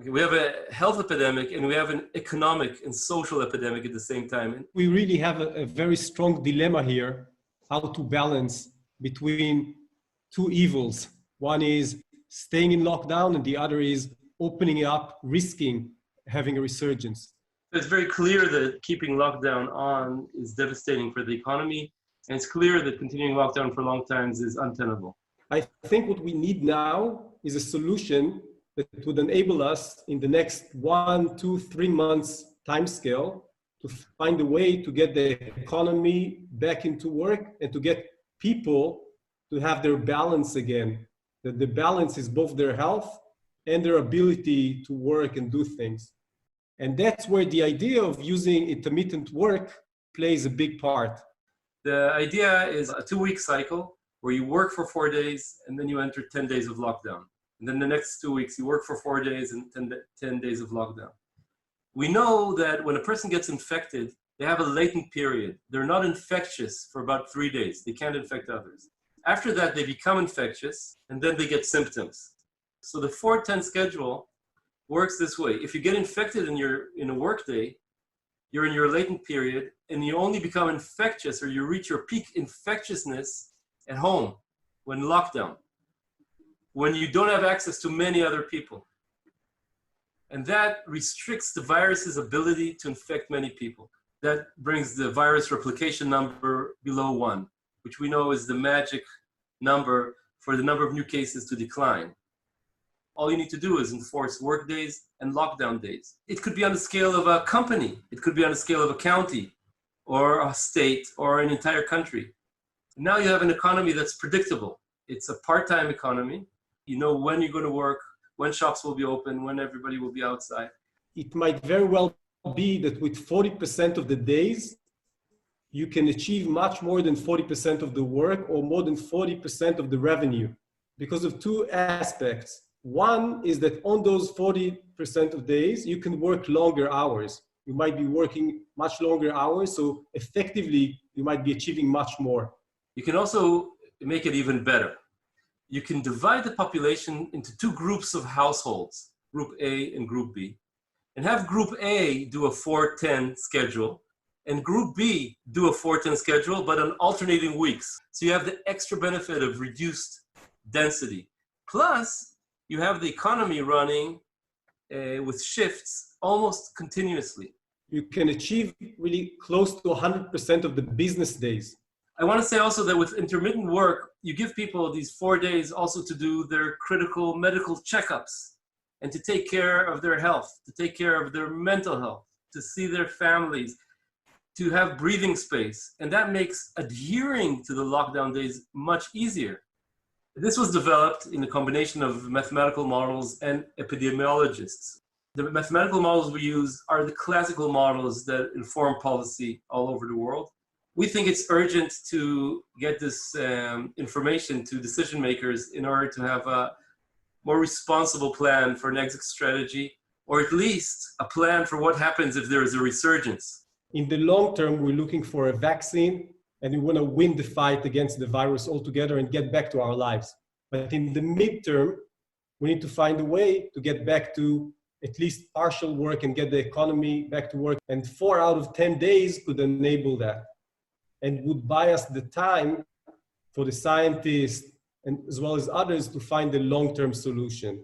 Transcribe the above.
Okay, we have a health epidemic and we have an economic and social epidemic at the same time. We really have a very strong dilemma here, how to balance between two evils. One is staying in lockdown and the other is opening up, risking having a resurgence. It's very clear that keeping lockdown on is devastating for the economy, and it's clear that continuing lockdown for long times is untenable. I think what we need now is a solution that would enable us in the next 1, 2, 3 months timescale to find a way to get the economy back into work and to get people to have their balance again. That the balance is both their health and their ability to work and do things. And that's where the idea of using intermittent work plays a big part. The idea is a 2-week cycle where you work for 4 days and then you enter 10 days of lockdown. And then the next 2 weeks, you work for 4 days and 10 days of lockdown. We know that when a person gets infected, they have a latent period. They're not infectious for about 3 days. They can't infect others. After that, they become infectious and then they get symptoms. So the 4-10 schedule works this way. If you get infected in a work day, you're in your latent period and you only become infectious or you reach your peak infectiousness at home when lockdown, when you don't have access to many other people. And that restricts the virus's ability to infect many people. That brings the virus replication number below 1, which we know is the magic number for the number of new cases to decline. All you need to do is enforce work days and lockdown days. It could be on the scale of a company. It could be on the scale of a county or a state or an entire country. And now you have an economy that's predictable. It's a part-time economy. You know when you're going to work, when shops will be open, when everybody will be outside. It might very well be that with 40% of the days, you can achieve much more than 40% of the work or more than 40% of the revenue because of 2 aspects. One is that on those 40% of days, you can work longer hours. You might be working much longer hours, so effectively, you might be achieving much more. You can also make it even better. You can divide the population into 2 groups of households, Group A and Group B, and have Group A do a 4-10 schedule, and Group B do a 4-10 schedule, but on alternating weeks. So you have the extra benefit of reduced density. Plus, you have the economy running with shifts almost continuously. You can achieve really close to 100% of the business days. I want to say also that with intermittent work, you give people these 4 days also to do their critical medical checkups and to take care of their health, to take care of their mental health, to see their families, to have breathing space. And that makes adhering to the lockdown days much easier. This was developed in a combination of mathematical models and epidemiologists. The mathematical models we use are the classical models that inform policy all over the world. We think it's urgent to get this information to decision makers in order to have a more responsible plan for an exit strategy, or at least a plan for what happens if there is a resurgence. In the long term, we're looking for a vaccine and we want to win the fight against the virus altogether and get back to our lives. But in the midterm, we need to find a way to get back to at least partial work and get the economy back to work. And 4 out of 10 days could enable that and would buy us the time for the scientists and as well as others to find a long-term solution.